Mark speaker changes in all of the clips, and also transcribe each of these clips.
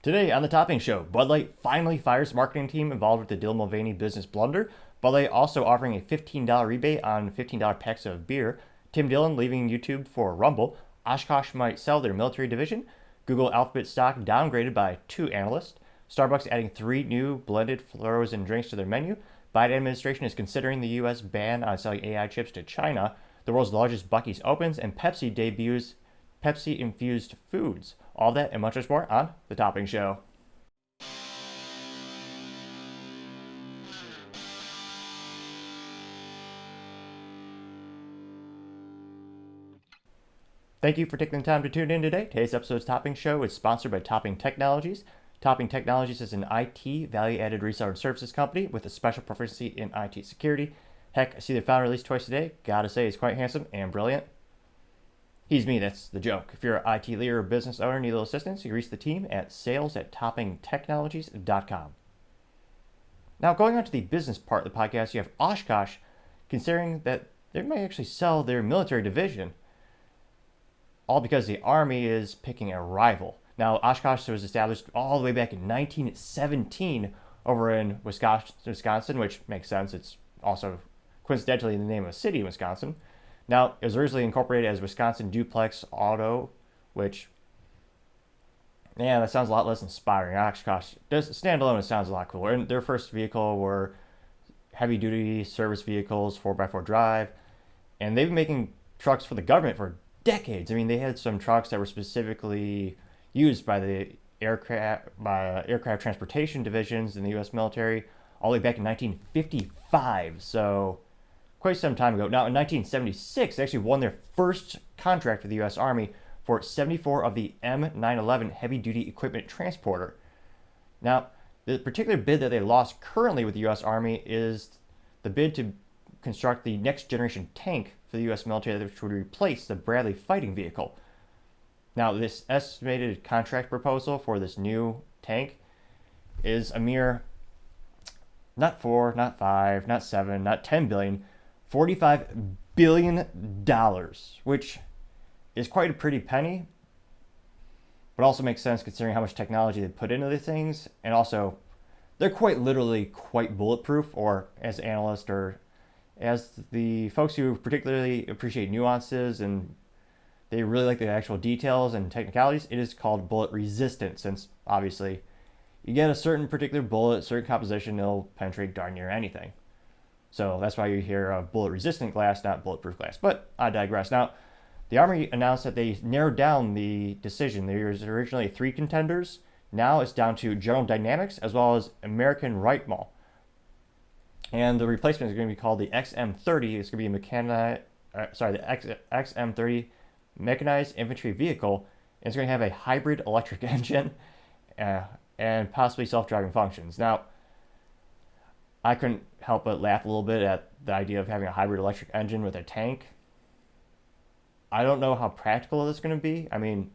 Speaker 1: Today on the Topping Show, Bud Light finally fires marketing team involved with the Dylan Mulvaney business blunder. Bud Light also offering a $15 rebate on $15 packs of beer. Tim Dillon leaving YouTube for Rumble. Oshkosh might sell their military division. Google Alphabet stock downgraded by 2 analysts. Starbucks adding 3 new blended frozen drinks to their menu. Biden administration is considering the U.S. ban on selling AI chips to China. The world's largest Buc-ees opens, and Pepsi debuts Pepsi infused foods. All that and much more on The Topping Show. Thank you for taking the time to tune in today. Today's episode's Topping Show is sponsored by Topping Technologies. Topping Technologies is an IT value-added reseller and services company with a special proficiency in IT security. Heck, I see the founder released twice today. Gotta say, he's quite handsome and brilliant. He's me, that's the joke. If you're an IT leader or business owner and need a little assistance, you can reach the team at sales@toppingtechnologies.com. Now, going on to the business part of the podcast, you have Oshkosh considering that they might actually sell their military division, all because the Army is picking a rival. Now, Oshkosh was established all the way back in 1917 over in Wisconsin, which makes sense. It's also coincidentally the name of a city in Wisconsin. Now, it was originally incorporated as Wisconsin Duplex Auto, which, yeah, that sounds a lot less inspiring. Oshkosh, standalone, it sounds a lot cooler. And their first vehicle were heavy-duty service vehicles, 4x4 drive, and they've been making trucks for the government for decades. I mean, they had some trucks that were specifically used by the aircraft transportation divisions in the U.S. military all the way back in 1955. So quite some time ago. Now, in 1976, they actually won their first contract with the U.S. Army for 74 of the M911 heavy-duty equipment transporter. Now, the particular bid that they lost currently with the U.S. Army is the bid to construct the next-generation tank for the U.S. military, which would replace the Bradley fighting vehicle. Now, this estimated contract proposal for this new tank is a mere not 4, not 5, not 7, not 10 billion, $45 billion, which is quite a pretty penny, but also makes sense considering how much technology they put into these things. And also, they're quite literally quite bulletproof, or as analysts or as the folks who particularly appreciate nuances and they really like the actual details and technicalities, it is called bullet resistant, since obviously you get a certain particular bullet, certain composition, it'll penetrate darn near anything. So that's why you hear of bullet-resistant glass, not bulletproof glass. But I digress. Now, the Army announced that they narrowed down the decision. There was originally 3 contenders. Now it's down to General Dynamics as well as American Rifle. And the replacement is going to be called the XM30. It's going to be the XM30 mechanized infantry vehicle. And it's going to have a hybrid electric engine and possibly self-driving functions. Now, I couldn't help but laugh a little bit at the idea of having a hybrid electric engine with a tank. I don't know how practical this is going to be. I mean,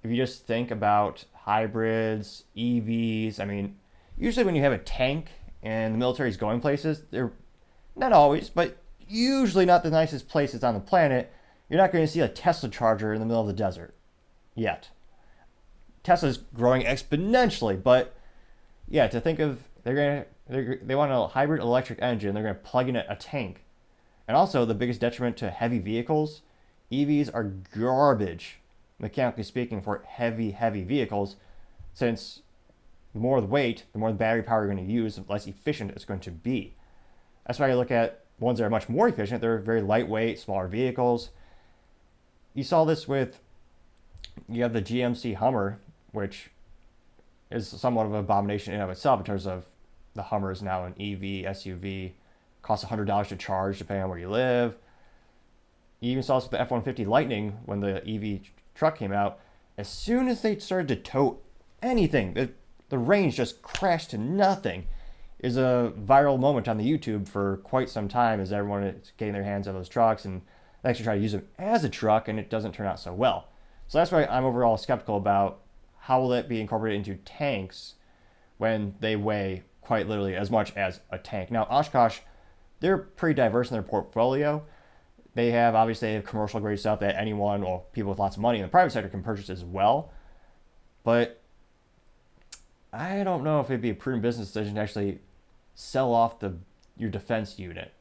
Speaker 1: if you just think about hybrids, EVs, I mean, usually when you have a tank and the military is going places, they're not always, but usually not the nicest places on the planet. You're not going to see a Tesla charger in the middle of the desert yet. Tesla's growing exponentially, but yeah, to think of they want a hybrid electric engine. They're going to plug in a tank. And also, the biggest detriment to heavy vehicles, EVs are garbage, mechanically speaking, for heavy vehicles, since the more the weight, the more the battery power you're going to use, the less efficient it's going to be. That's why you look at ones that are much more efficient. They're very lightweight, smaller vehicles. You saw this with, you have the GMC Hummer, which is somewhat of an abomination in and of itself in terms of the Hummer is now an EV SUV, costs $100 to charge depending on where you live. You even saw this with the F-150 Lightning when the EV truck came out. As soon as they started to tow anything, the range just crashed to nothing. It was a viral moment on the YouTube for quite some time as everyone is getting their hands on those trucks and they actually try to use them as a truck, and it doesn't turn out so well. So that's why I'm overall skeptical about how will it be incorporated into tanks when they weigh quite literally as much as a tank. Now, Oshkosh, they're pretty diverse in their portfolio. They have, obviously, they have commercial grade stuff that anyone or people with lots of money in the private sector can purchase as well. But I don't know if it'd be a prudent business decision to actually sell off your defense unit.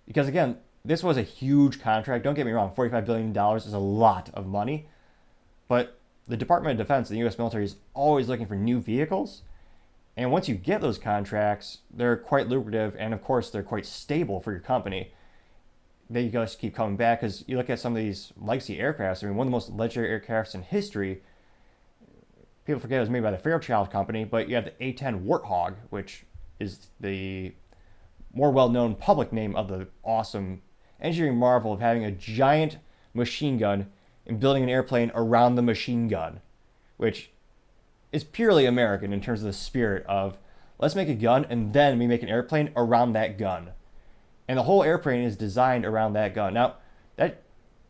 Speaker 1: Because again, this was a huge contract. Don't get me wrong, $45 billion is a lot of money. But the Department of Defense, the U.S. military, is always looking for new vehicles. And once you get those contracts, they're quite lucrative, and of course, they're quite stable for your company. They just keep coming back, because you look at some of these legacy aircrafts. I mean, one of the most legendary aircrafts in history, people forget it was made by the Fairchild Company, but you have the A-10 Warthog, which is the more well-known public name of the awesome engineering marvel of having a giant machine gun and building an airplane around the machine gun, which is purely American in terms of the spirit of, let's make a gun and then we make an airplane around that gun. And the whole airplane is designed around that gun. Now, that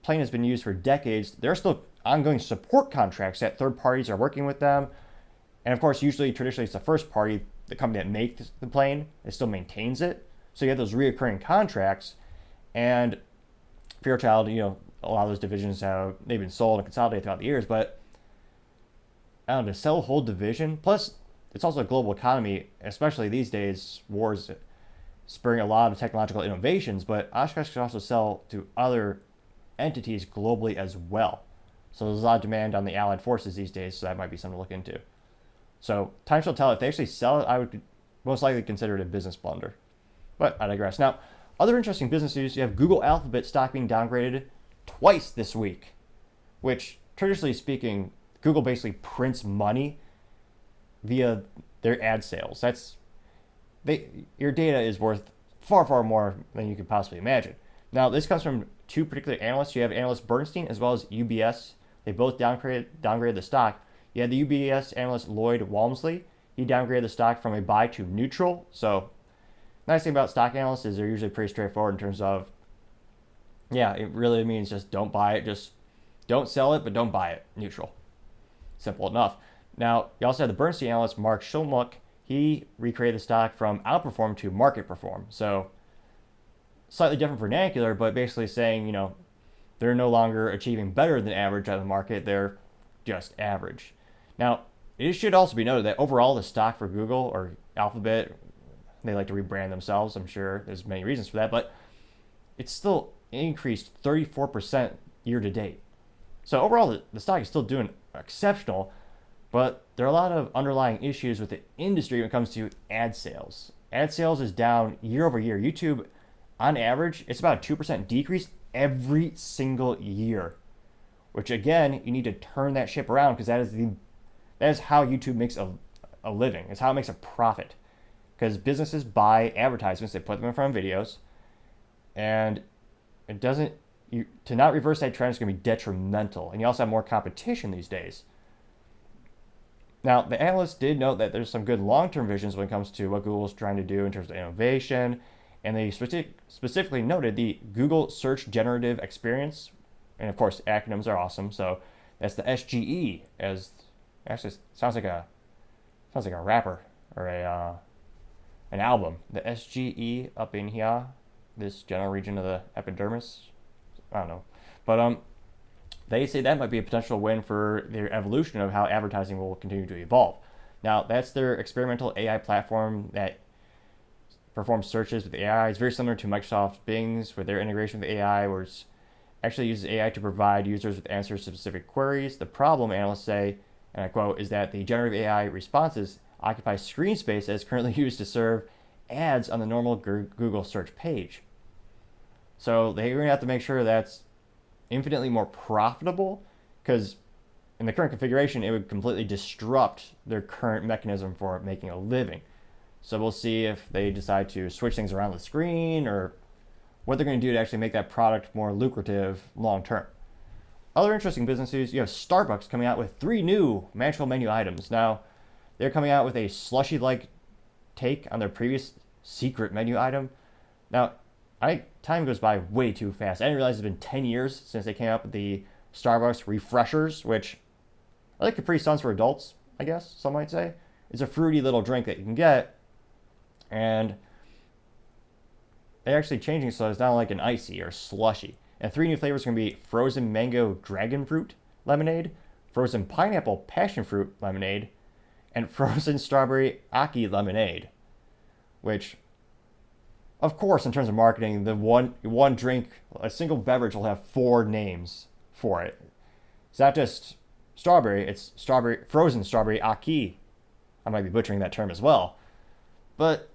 Speaker 1: plane has been used for decades. There are still ongoing support contracts that third parties are working with them. And of course, traditionally, it's the first party, the company that makes the plane, it still maintains it. So you have those reoccurring contracts. And Fairchild, a lot of those divisions they've been sold and consolidated throughout the years. But I don't know, to sell a whole division, plus it's also a global economy, especially these days, wars spurring a lot of technological innovations, but Oshkosh can also sell to other entities globally as well. So there's a lot of demand on the Allied forces these days, so that might be something to look into. So time shall tell. If they actually sell it, I would most likely consider it a business blunder. But I digress. Now, other interesting business news, you have Google Alphabet stock being downgraded twice this week, which, traditionally speaking, Google basically prints money via their ad sales. Your data is worth far, far more than you could possibly imagine. Now, this comes from two particular analysts. You have analyst Bernstein as well as UBS. They both downgraded the stock. You had the UBS analyst Lloyd Walmsley. He downgraded the stock from a buy to neutral. So, nice thing about stock analysts is they're usually pretty straightforward in terms of, it really means just don't buy it. Just don't sell it, but don't buy it. Neutral. Simple enough. Now, you also have the Bernstein analyst Mark Schulmuck. He recreated the stock from outperform to market perform. So, slightly different vernacular, but basically saying, they're no longer achieving better than average out of the market. They're just average. Now, it should also be noted that overall the stock for Google or Alphabet, they like to rebrand themselves. I'm sure there's many reasons for that, but it's still increased 34% year to date. So overall, the stock is still doing exceptional, but there are a lot of underlying issues with the industry when it comes to ad sales. Ad sales is down year over year. YouTube, on average, it's about a 2% decrease every single year, which again, you need to turn that ship around, because that is how YouTube makes a living. It's how it makes a profit, because businesses buy advertisements, they put them in front of videos, and to not reverse that trend is going to be detrimental. And you also have more competition these days. Now, the analysts did note that there's some good long-term visions when it comes to what Google's trying to do in terms of innovation, and they specifically noted the Google Search Generative Experience, and of course, acronyms are awesome. So that's the SGE, actually sounds like a rapper or an album. The SGE up in here, this general region of the epidermis. I don't know, but they say that might be a potential win for their evolution of how advertising will continue to evolve. Now, that's their experimental AI platform that performs searches with AI. It's very similar to Microsoft Bing's with their integration with AI, where it actually uses AI to provide users with answers to specific queries. The problem, analysts say, and I quote, is that the generative AI responses occupy screen space that is currently used to serve ads on the normal Google search page. So they're going to have to make sure that's infinitely more profitable, because in the current configuration, it would completely disrupt their current mechanism for making a living. So we'll see if they decide to switch things around the screen, or what they're going to do to actually make that product more lucrative long term. Other interesting business news, you have Starbucks coming out with 3 new magical menu items. Now, they're coming out with a slushy-like take on their previous secret menu item. Now, time goes by way too fast. I didn't realize it's been 10 years since they came up with the Starbucks Refreshers, which are like Capri Suns for adults, I guess some might say. It's a fruity little drink that you can get, and they're actually changing so it's not like an icee or slushy. And 3 new flavors are going to be frozen mango dragon fruit lemonade, frozen pineapple passion fruit lemonade, and frozen strawberry icee lemonade, which, of course, in terms of marketing, the one drink, a single beverage will have 4 names for it. It's not just strawberry, it's frozen strawberry icee. I might be butchering that term as well. But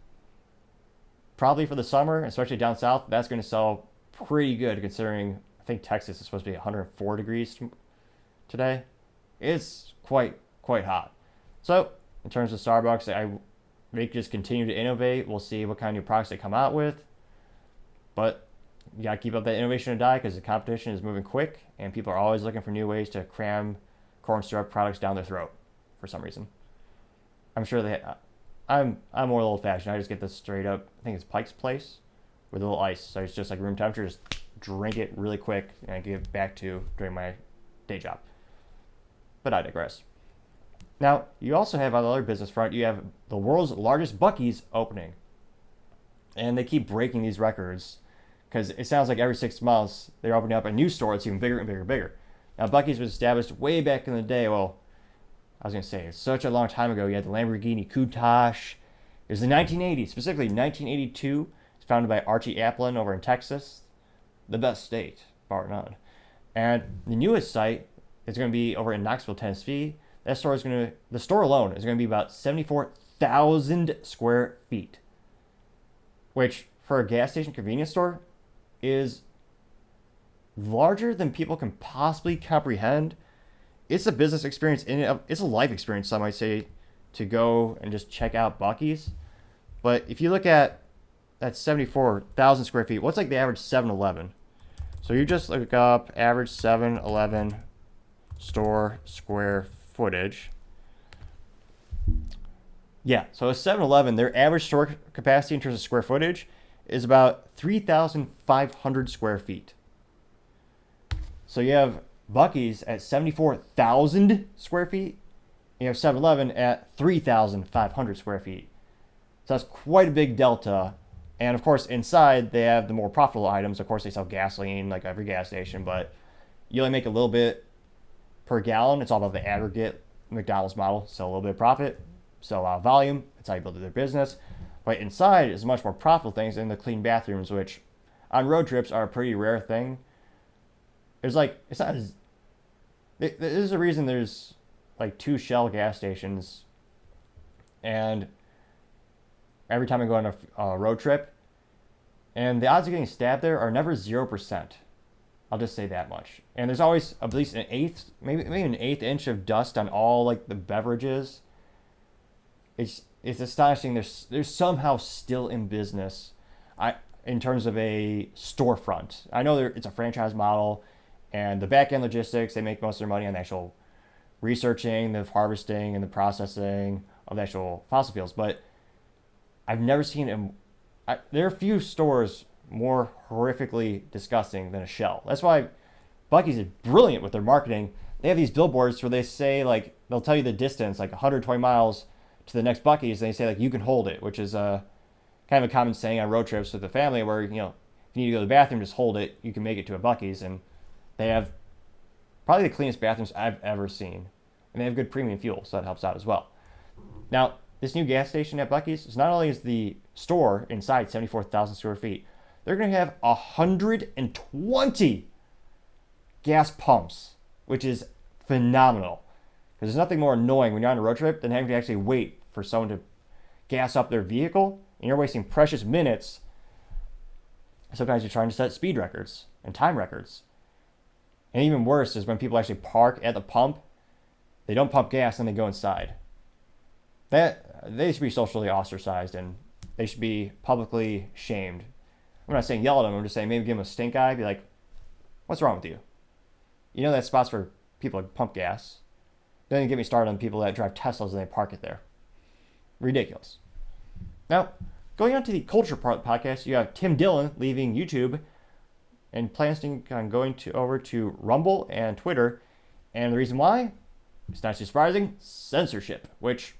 Speaker 1: probably for the summer, especially down south, that's going to sell pretty good considering I think Texas is supposed to be 104 degrees today. It's quite hot. So in terms of Starbucks, they just continue to innovate. We'll see what kind of new products they come out with. But you got to keep up that innovation to die because the competition is moving quick and people are always looking for new ways to cram corn syrup products down their throat for some reason. I'm sure I'm more old-fashioned. I just get this straight up, I think it's Pike's Place, with a little ice. So it's just like room temperature, just drink it really quick and I give it back to during my day job. But I digress. Now, you also have on the other business front, you have the world's largest Buc-ees opening. And they keep breaking these records because it sounds like every 6 months they're opening up a new store that's even bigger and bigger and bigger. Now, Buc-ees was established way back in the day. Well, I was going to say, it's such a long time ago. You had the Lamborghini Countach. It was the 1980s, specifically 1982. It's founded by Archie Applin over in Texas, the best state, bar none. And the newest site is going to be over in Knoxville, Tennessee. The store alone is going to be about 74,000 square feet, which for a gas station convenience store is larger than people can possibly comprehend. It's a business experience it's a life experience, some might say, to go and just check out Buc-ee's. But if you look at that 74,000 square feet, what's like the average 7-Eleven? So you just look up average 7-Eleven store square footage. Yeah, so a 7-Eleven, their average store capacity in terms of square footage is about 3,500 square feet. So you have Buc-ee's at 74,000 square feet. You have 7-Eleven at 3,500 square feet. So that's quite a big delta. And of course, inside they have the more profitable items. Of course, they sell gasoline like every gas station, but you only make a little bit per gallon. It's all about the aggregate McDonald's model. Sell a little bit of profit, sell a lot of volume. That's how you build their business. But inside is much more profitable things in the clean bathrooms, which on road trips are a pretty rare thing. There's there's a reason there's like 2 Shell gas stations, and every time I go on a road trip, and the odds of getting stabbed there are never 0%. I'll just say that much. And there's always at least maybe an eighth inch of dust on all like the beverages. It's astonishing. They're somehow still in business. In terms of a storefront. I know it's a franchise model, and the back end logistics, they make most of their money on the actual researching, the harvesting, and the processing of the actual fossil fuels. But I've never seen there are few stores more horrifically disgusting than a Shell. That's why Buc-ee's is brilliant with their marketing. They have these billboards where they say, like, they'll tell you the distance, like 120 miles to the next Buc-ee's, and they say, like, you can hold it, which is kind of a common saying on road trips with the family where, if you need to go to the bathroom, just hold it. You can make it to a Buc-ee's, and they have probably the cleanest bathrooms I've ever seen. And they have good premium fuel, so that helps out as well. Now, this new gas station at Buc-ee's is not only is the store inside 74,000 square feet, they're going to have 120 gas pumps, which is phenomenal. Because there's nothing more annoying when you're on a road trip than having to actually wait for someone to gas up their vehicle, and you're wasting precious minutes. Sometimes you're trying to set speed records and time records. And even worse is when people actually park at the pump, they don't pump gas and they go inside. They should be socially ostracized and they should be publicly shamed. I'm not saying yell at them, I'm just saying maybe give them a stink eye, be like, what's wrong with you? You know that spot's for people that pump gas. Don't even get me started on people that drive Teslas and they park it there. Ridiculous. Now, going on to the culture part of the podcast, you have Tim Dillon leaving YouTube and plans on going over to Rumble and Twitter. And the reason why? It's not too surprising. Censorship, which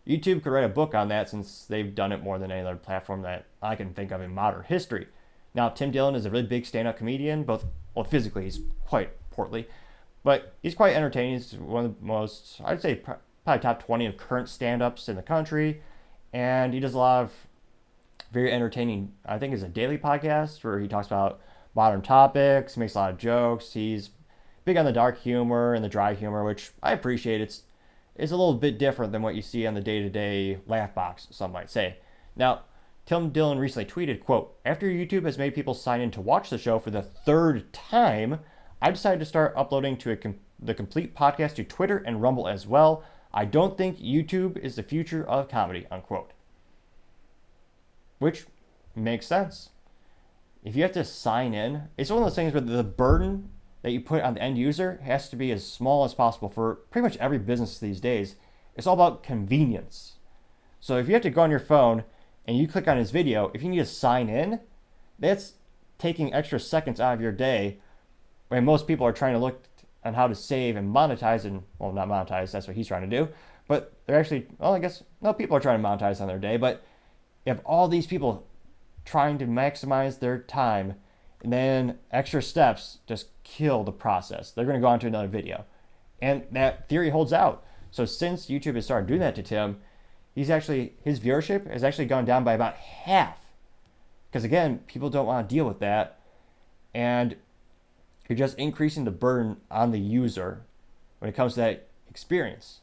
Speaker 1: YouTube could write a book on that since they've done it more than any other platform that I can think of in modern history. Now, Tim Dillon is a really big stand-up comedian, physically he's quite portly, but he's quite entertaining. He's one of the most, I'd say, probably top 20 of current stand-ups in the country, and he does a lot of very entertaining, I think it's a daily podcast where he talks about modern topics, makes a lot of jokes. He's big on the dark humor and the dry humor, which I appreciate. It's a little bit different than what you see on the day-to-day laugh box, some might say. Now, Tim Dillon recently tweeted, quote, "After YouTube has made people sign in to watch the show for the third time, I decided to start uploading the complete podcast to Twitter and Rumble as well. I don't think YouTube is the future of comedy," unquote. Which makes sense. If you have to sign in, it's one of those things where the burden that you put on the end user has to be as small as possible for pretty much every business these days. It's all about convenience. So if you have to go on your phone and you click on his video, if you need to sign in, that's taking extra seconds out of your day when most people are trying to look on how to save and monetize, and, well, not monetize, that's what he's trying to do, but they're actually, well, I guess, no, people are trying to monetize on their day, but you have all these people trying to maximize their time, and then extra steps just kill the process. They're going to go on to another video. And that theory holds out. So since YouTube has started doing that to Tim, his viewership has actually gone down by about half. Because again, people don't want to deal with that. And you're just increasing the burden on the user when it comes to that experience.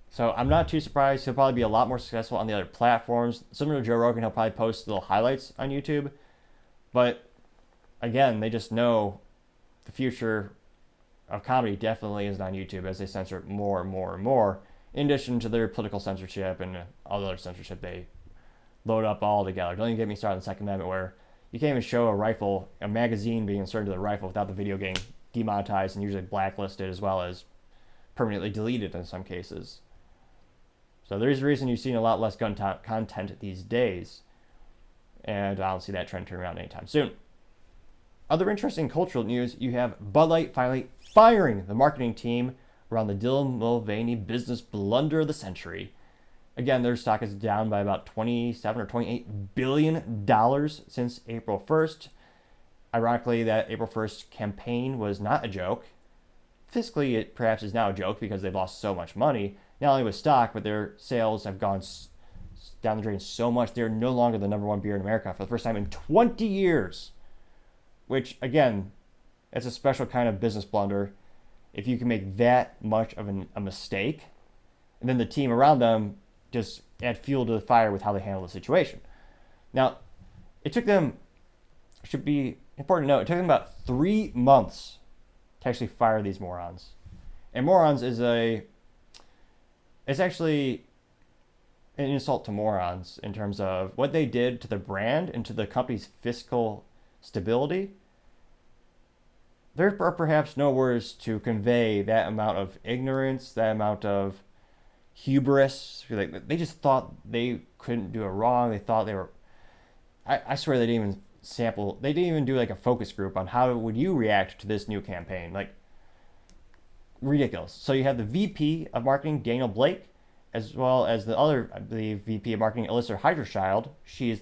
Speaker 1: So I'm not too surprised. He'll probably be a lot more successful on the other platforms. Similar to Joe Rogan, he'll probably post little highlights on YouTube. But again, they just know the future of comedy definitely is on YouTube as they censor it more and more and more, in addition to their political censorship and all the other censorship they load up all together. Don't even get me started on the Second Amendment, where you can't even show a magazine being inserted to the rifle without the video getting demonetized and usually blacklisted as well as permanently deleted in some cases. So there's a reason you've seen a lot less gun content these days. And I don't see that trend turning around anytime soon. Other interesting cultural news, you have Bud Light finally firing the marketing team around the Dylan Mulvaney business blunder of the century. Again, their stock is down by about $27 or $28 billion since April 1st. Ironically, that April 1st campaign was not a joke. Fiscally, it perhaps is now a joke because they've lost so much money, not only with stock, but their sales have gone down the drain so much. They're no longer the number one beer in America for the first time in 20 years. Which, again, it's a special kind of business blunder if you can make that much of a mistake, and then the team around them just add fuel to the fire with how they handle the situation. Now, it took them, should be important to note, it took them about 3 months to actually fire these morons. And morons it's actually an insult to morons in terms of what they did to the brand and to the company's fiscal stability. There are perhaps no words to convey that amount of ignorance, that amount of hubris. They just thought they couldn't do it wrong. They thought they were... I swear they didn't even sample... They didn't even do like a focus group on how would you react to this new campaign. Like, ridiculous. So you have the VP of Marketing, Daniel Blake, as well as the other, I believe, VP of Marketing, Alyssa Heiderchild. She is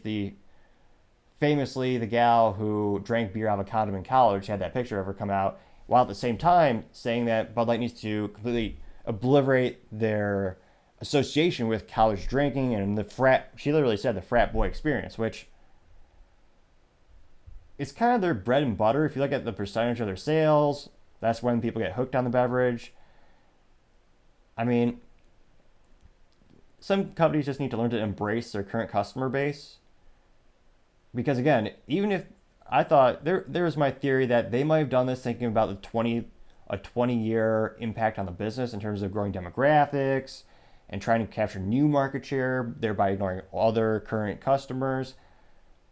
Speaker 1: famously the gal who drank beer out of a condom in college, had that picture of her come out, while at the same time saying that Bud Light needs to completely obliterate their association with college drinking and she literally said the frat boy experience, which is kind of their bread and butter. If you look at the percentage of their sales, that's when people get hooked on the beverage. I mean, some companies just need to learn to embrace their current customer base. Because again, even if I thought there was my theory that they might have done this thinking about a 20-year impact on the business in terms of growing demographics and trying to capture new market share, thereby ignoring other current customers.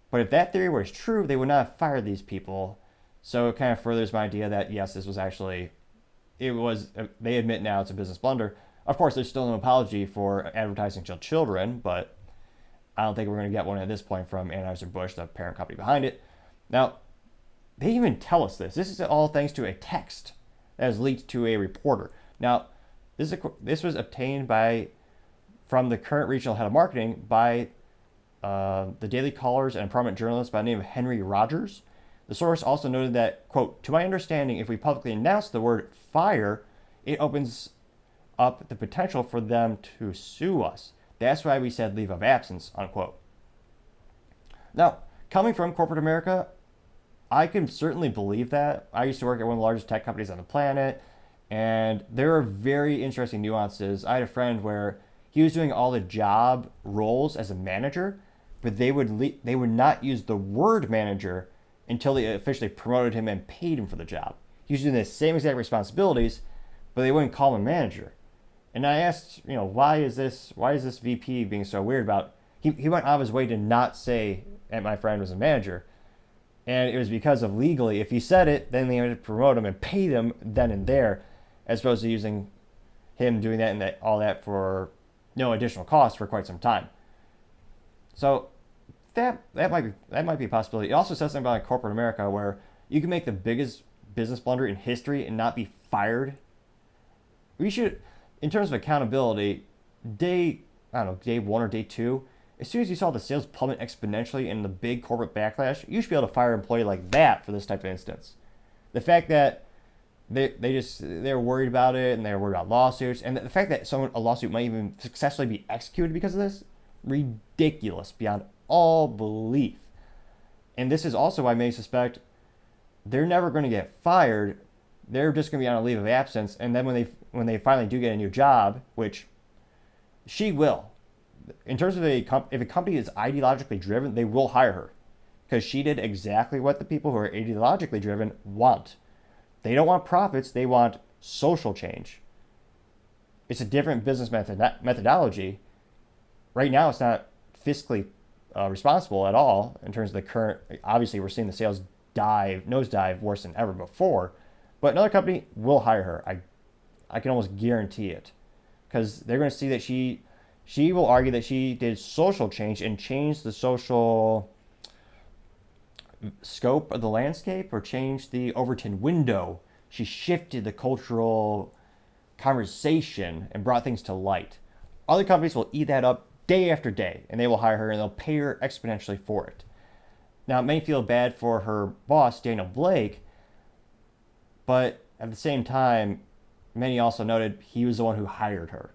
Speaker 1: But if that theory was true, they would not have fired these people. So it kind of furthers my idea that yes, this was actually, they admit now it's a business blunder. Of course, there's still no apology for advertising to children, but I don't think we're going to get one at this point from Anheuser-Busch, the parent company behind it. Now, they even tell us this. This is all thanks to a text that was leaked to a reporter. Now, this was obtained from the current regional head of marketing by the Daily Caller's and a prominent journalist by the name of Henry Rogers. The source also noted that, quote, "To my understanding, if we publicly announce the word fire, it opens up the potential for them to sue us. That's why we said leave of absence, unquote. Now, coming from corporate America, I can certainly believe that. I used to work at one of the largest tech companies on the planet, and there are very interesting nuances. I had a friend where he was doing all the job roles as a manager, but they would not use the word manager until they officially promoted him and paid him for the job. He was doing the same exact responsibilities, but they wouldn't call him a manager. And I asked, why is this VP being so weird about? He went out of his way to not say that my friend was a manager. And it was because of legally, if he said it, then they had to promote him and pay them then and there, as opposed to using him doing that and all that for no additional cost for quite some time. So that might be a possibility. It also says something about corporate America where you can make the biggest business blunder in history and not be fired. We should, in terms of accountability, day 1 or day 2, as soon as you saw the sales plummet exponentially and the big corporate backlash, you should be able to fire an employee like that for this type of instance. The fact that they're worried about it and they're worried about lawsuits, and the fact that a lawsuit might even successfully be executed because of this, ridiculous beyond all belief. And this is also why many suspect they're never going to get fired. They're just going to be on a leave of absence, and then when they finally do get a new job, which she will. In terms of if a company is ideologically driven, they will hire her because she did exactly what the people who are ideologically driven want. They don't want profits, they want social change. It's a different business methodology. Right now, it's not fiscally responsible at all in terms of the current. Obviously, we're seeing the sales nosedive worse than ever before. But another company will hire her. I can almost guarantee it, because they're going to see that she will argue that she did social change and changed the social scope of the landscape, or changed the Overton window. She shifted the cultural conversation and brought things to light. Other companies will eat that up day after day, and they will hire her and they'll pay her exponentially for it. Now, it may feel bad for her boss, Daniel Blake, but at the same time, many also noted he was the one who hired her.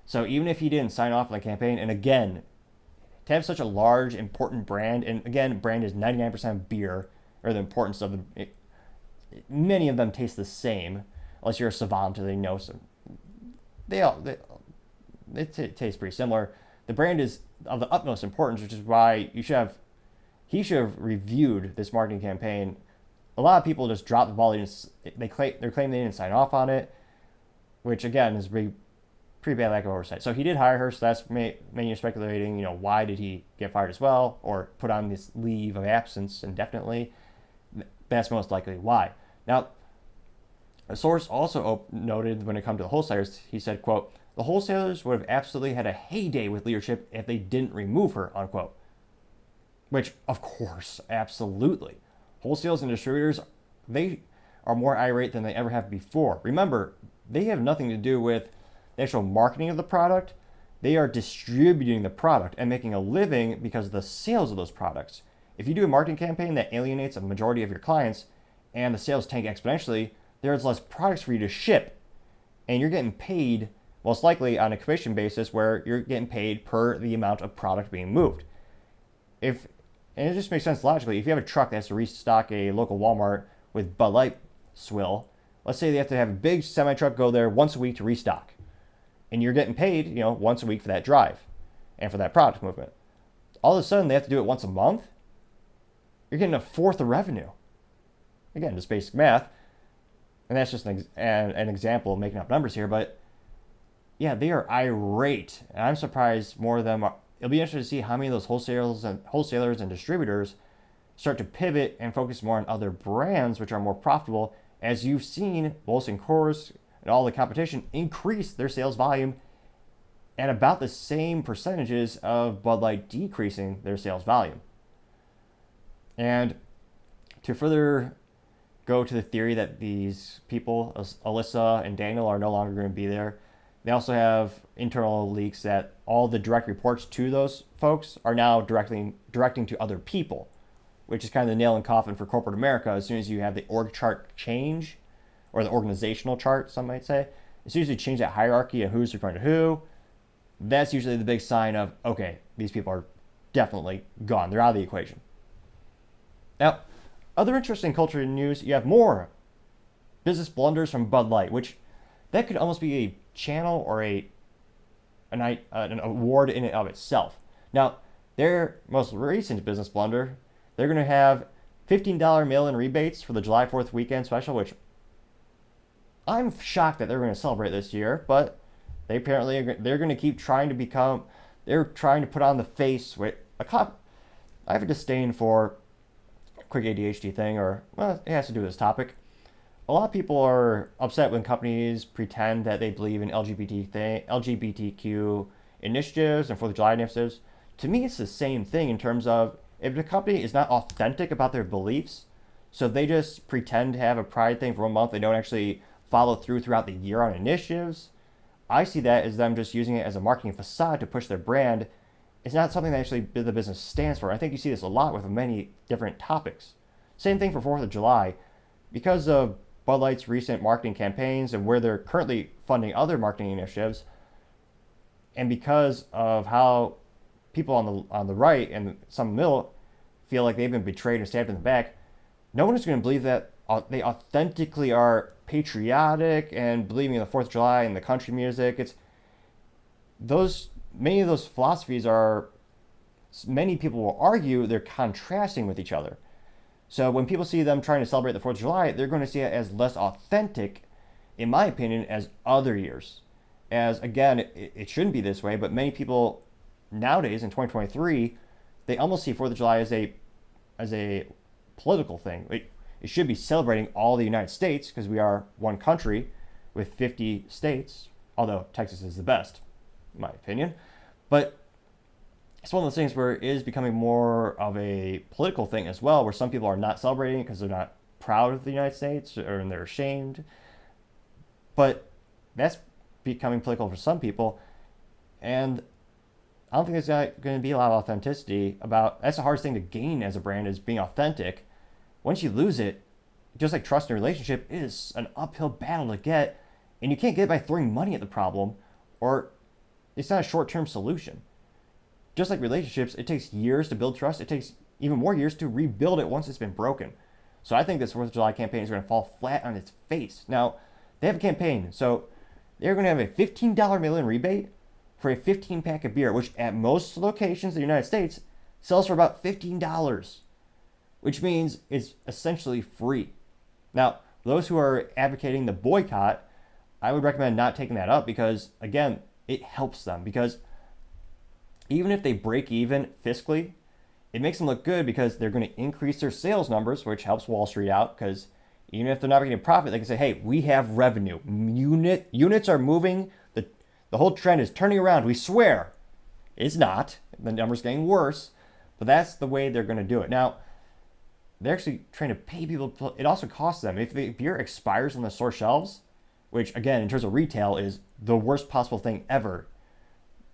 Speaker 1: So even if he didn't sign off on the campaign, and again, to have such a large, important brand, and again, brand is 99% beer, or the importance of them, many of them taste the same, unless you're a savant and they know some. They taste pretty similar. The brand is of the utmost importance, which is why he should have reviewed this marketing campaign. A lot of people just drop the ball. They claim they didn't sign off on it, which again is pretty bad lack of oversight. So he did hire her, so that's many are speculating, why did he get fired as well, or put on this leave of absence indefinitely. That's most likely why. Now, a source also noted when it comes to the wholesalers, he said, quote, "The wholesalers would have absolutely had a heyday with leadership if they didn't remove her," unquote. Which, of course, absolutely. Wholesalers and distributors, they are more irate than they ever have before. Remember, they have nothing to do with the actual marketing of the product. They are distributing the product and making a living because of the sales of those products. If you do a marketing campaign that alienates a majority of your clients and the sales tank exponentially, there's less products for you to ship, and you're getting paid most likely on a commission basis where you're getting paid per the amount of product being moved. And it just makes sense logically. If you have a truck that has to restock a local Walmart with Bud Light swill, let's say they have to have a big semi-truck go there once a week to restock, and you're getting paid, once a week for that drive and for that product movement. All of a sudden, they have to do it once a month. You're getting a fourth of revenue. Again, just basic math, and that's just an example of making up numbers here. But yeah, they are irate, and I'm surprised more of them are. It'll be interesting to see how many of those wholesalers and distributors start to pivot and focus more on other brands which are more profitable, as you've seen Molson Coors and all the competition increase their sales volume at about the same percentages of Bud Light decreasing their sales volume. And to further go to the theory that these people, Alyssa and Daniel, are no longer going to be there, they also have internal leaks that all the direct reports to those folks are now directing to other people, which is kind of the nail in coffin for corporate America. As soon as you have the org chart change, or the organizational chart, some might say, as soon as you change that hierarchy of who's referring to who, that's usually the big sign of, okay, these people are definitely gone. They're out of the equation. Now, other interesting culture news, you have more business blunders from Bud Light, which that could almost be a channel or an award in and of itself. Now, their most recent business blunder, they're going to have $15 mail-in rebates for the July 4th weekend special, which I'm shocked that they're going to celebrate this year, but they're going to keep trying to become, they're trying to put on the face with a cop. I have a disdain for a quick ADHD thing, or, well, it has to do with this topic. A lot of people are upset when companies pretend that they believe in LGBTQ initiatives and 4th of July initiatives. To me, it's the same thing in terms of if the company is not authentic about their beliefs, so they just pretend to have a pride thing for 1 month, they don't actually follow through throughout the year on initiatives. I see that as them just using it as a marketing facade to push their brand. It's not something that actually the business stands for. I think you see this a lot with many different topics. Same thing for 4th of July. Because of Bud Light's recent marketing campaigns and where they're currently funding other marketing initiatives, and because of how people on the right and some in the middle feel like they've been betrayed and stabbed in the back, no one is going to believe that they authentically are patriotic and believing in the 4th of July and the country music. It's many of those philosophies are, many people will argue they're contrasting with each other. So when people see them trying to celebrate the 4th of July, they're going to see it as less authentic, in my opinion, as other years. As, again, it shouldn't be this way, but many people nowadays in 2023, they almost see 4th of July as a political thing. It should be celebrating all the United States because we are one country with 50 states, although Texas is the best, in my opinion. But it's one of those things where it is becoming more of a political thing as well, where some people are not celebrating it because they're not proud of the United States or they're ashamed. But that's becoming political for some people. And I don't think there's going to be a lot of authenticity about, that's the hardest thing to gain as a brand, is being authentic. Once you lose it, just like trust in a relationship, it is an uphill battle to get. And you can't get it by throwing money at the problem, or it's not a short-term solution. Just like relationships, it takes years to build trust. It takes even more years to rebuild it once it's been broken. So I think this 4th of July campaign is going to fall flat on its face. Now, they have a campaign. So they're going to have a $15 mail-in rebate for a 15-pack of beer, which at most locations in the United States sells for about $15, which means it's essentially free. Now, those who are advocating the boycott, I would recommend not taking that up because, again, it helps them. Because even if they break even fiscally, it makes them look good because they're going to increase their sales numbers, which helps Wall Street out. Because even if they're not making a profit, they can say, hey, we have revenue. Units are moving. The whole trend is turning around. We swear. It's not. The number's getting worse. But that's the way they're going to do it. Now, they're actually trying to pay people. It also costs them. If the beer expires on the store shelves, which, again, in terms of retail, is the worst possible thing ever.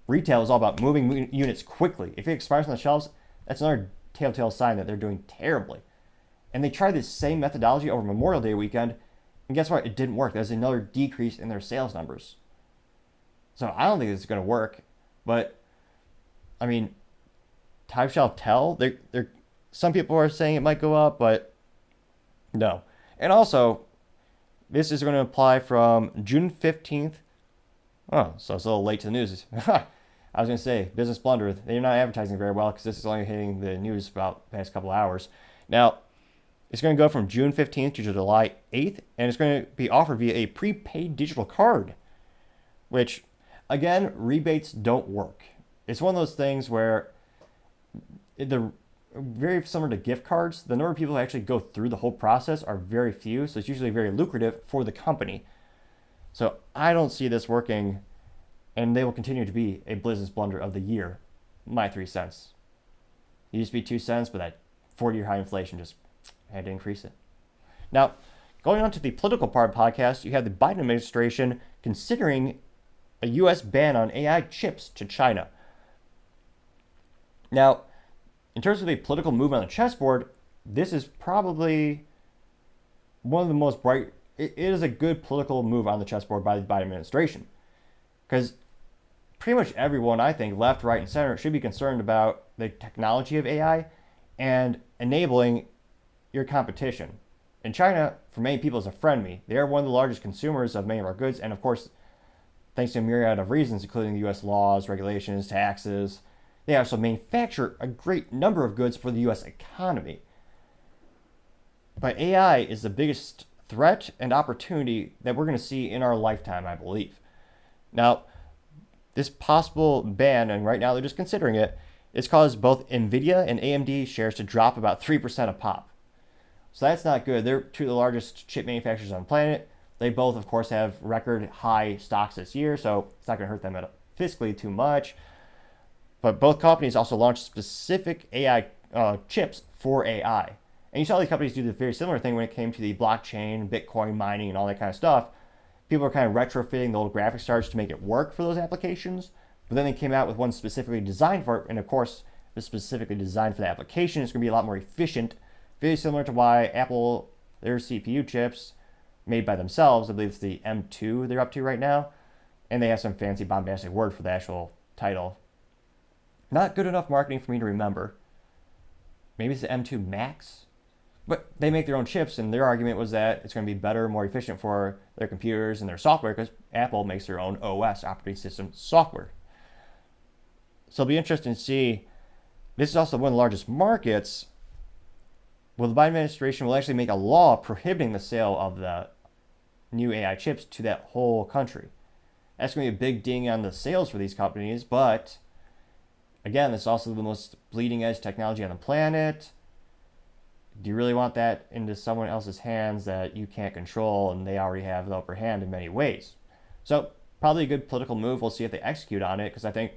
Speaker 1: Retail is all about moving units quickly. If it expires on the shelves, that's another telltale sign that they're doing terribly. And they tried this same methodology over Memorial Day weekend, and guess what? It didn't work. There's another decrease in their sales numbers. So I don't think this is going to work. But, I mean, time shall tell. Some people are saying it might go up, but no. And also, this is going to apply from June 15th. Oh, so it's a little late to the news. I was going to say, business blunder. They're not advertising very well because this is only hitting the news about the past couple hours. Now, it's going to go from June 15th to July 8th, and it's going to be offered via a prepaid digital card, which, again, rebates don't work. It's one of those things where they're very similar to gift cards. The number of people who actually go through the whole process are very few, so it's usually very lucrative for the company. So I don't see this working, and they will continue to be a business blunder of the year. My 3 cents. It used to be 2 cents, but that 40-year high inflation just had to increase it. Now, going on to the political part of the podcast, you have the Biden administration considering a U.S. ban on AI chips to China. Now, in terms of a political move on the chessboard, this is probably one of the most bright it is a good political move on the chessboard by the Biden administration. Because pretty much everyone, I think, left, right, and center, should be concerned about the technology of AI and enabling your competition. And China, for many people, is a frenemy. They are one of the largest consumers of many of our goods, and of course, thanks to a myriad of reasons, including the U.S. laws, regulations, taxes, they also manufacture a great number of goods for the U.S. economy. But AI is the biggest threat and opportunity that we're going to see in our lifetime, I believe. Now, this possible ban, and right now they're just considering it, it's caused both NVIDIA and AMD shares to drop about 3% a pop. So that's not good. They're two of the largest chip manufacturers on the planet. They both, of course, have record high stocks this year, so it's not going to hurt them fiscally too much. But both companies also launched specific AI chips for AI. And you saw these companies do the very similar thing when it came to the blockchain, Bitcoin mining, and all that kind of stuff. People are kind of retrofitting the old graphics cards to make it work for those applications. But then they came out with one specifically designed for it. And of course, it's specifically designed for the application. It's going to be a lot more efficient. Very similar to why Apple, their CPU chips made by themselves, I believe it's the M2 they're up to right now. And they have some fancy bombastic word for the actual title. Not good enough marketing for me to remember. Maybe it's the M2 Max? But they make their own chips, and their argument was that it's going to be better, more efficient for their computers and their software because Apple makes their own OS, operating system software. So it'll be interesting to see. This is also one of the largest markets. Well, the Biden administration will actually make a law prohibiting the sale of the new AI chips to that whole country. That's going to be a big ding on the sales for these companies, but again, this is also the most bleeding edge technology on the planet. Do you really want that into someone else's hands that you can't control and they already have the upper hand in many ways? So probably a good political move. We'll see if they execute on it because I think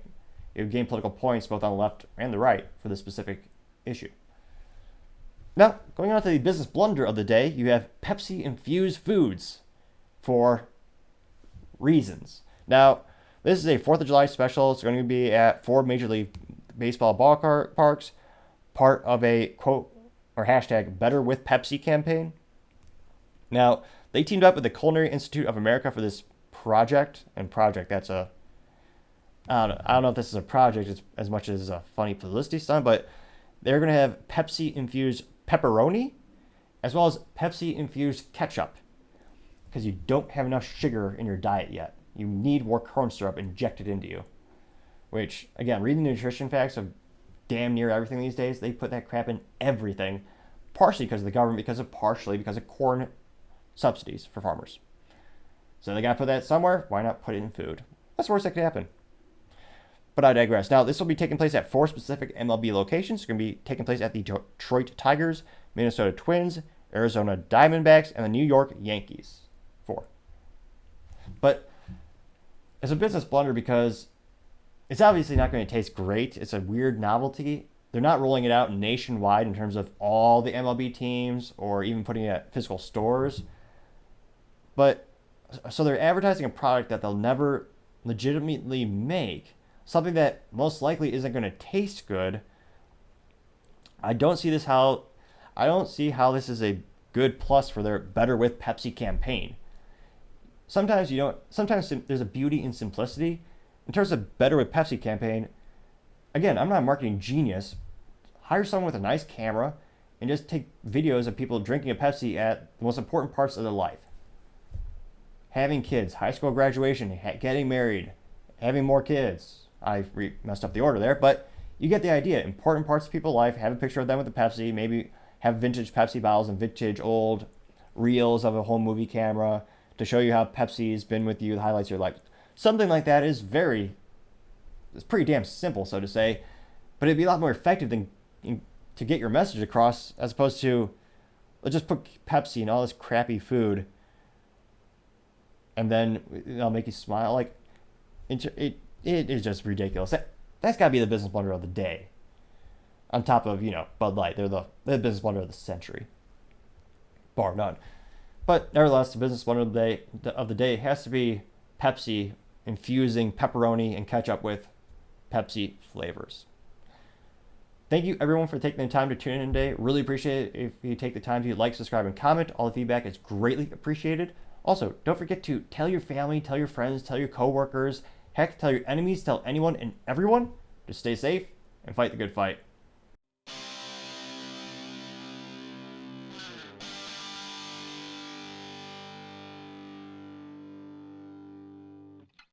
Speaker 1: it would gain political points both on the left and the right for this specific issue. Now, going on to the business blunder of the day, you have Pepsi infused foods for reasons. Now, this is a 4th of July special. It's going to be at 4 Major League Baseball ballparks, part of a quote or hashtag Better with Pepsi campaign. Now, they teamed up with the Culinary Institute of America for this project. And project, that's a, I don't know if this is a project as much as a funny publicity stunt, but they're going to have Pepsi infused pepperoni as well as Pepsi infused ketchup because you don't have enough sugar in your diet yet. You need more corn syrup injected into you. Which, again, reading the nutrition facts of damn near everything these days, they put that crap in everything, partially because of the government, partially because of corn subsidies for farmers. So they got to put that somewhere. Why not put it in food? That's the worst that could happen. But I digress. Now, this will be taking place at 4 specific MLB locations. It's going to be taking place at the Detroit Tigers, Minnesota Twins, Arizona Diamondbacks, and the New York Yankees. 4. But it's a business blunder because it's obviously not going to taste great. It's a weird novelty. They're not rolling it out nationwide in terms of all the MLB teams or even putting it at physical stores. But so they're advertising a product that they'll never legitimately make, something that most likely isn't going to taste good. I don't see how this is a good plus for their Better with Pepsi campaign. Sometimes there's a beauty in simplicity. In terms of Better with Pepsi campaign, again, I'm not a marketing genius. Hire someone with a nice camera and just take videos of people drinking a Pepsi at the most important parts of their life. Having kids, high school graduation, getting married, having more kids. I messed up the order there, but you get the idea. Important parts of people's life, have a picture of them with a Pepsi, maybe have vintage Pepsi bottles and vintage old reels of a home movie camera to show you how Pepsi's been with you, the highlights of your life. Something like that is it's pretty damn simple, so to say, but it'd be a lot more effective to get your message across as opposed to, let's just put Pepsi in all this crappy food and then it'll make you smile. Like, it is just ridiculous. That's got to be the business blunder of the day. On top of, Bud Light. They're the business blunder of the century. Bar none. But nevertheless, the business blunder of the day has to be Pepsi infusing pepperoni and ketchup with Pepsi flavors. Thank you, everyone, for taking the time to tune in today. Really appreciate it if you take the time to like, subscribe, and comment. All the feedback is greatly appreciated. Also, don't forget to tell your family, tell your friends, tell your coworkers, heck, tell your enemies, tell anyone and everyone to stay safe and fight the good fight.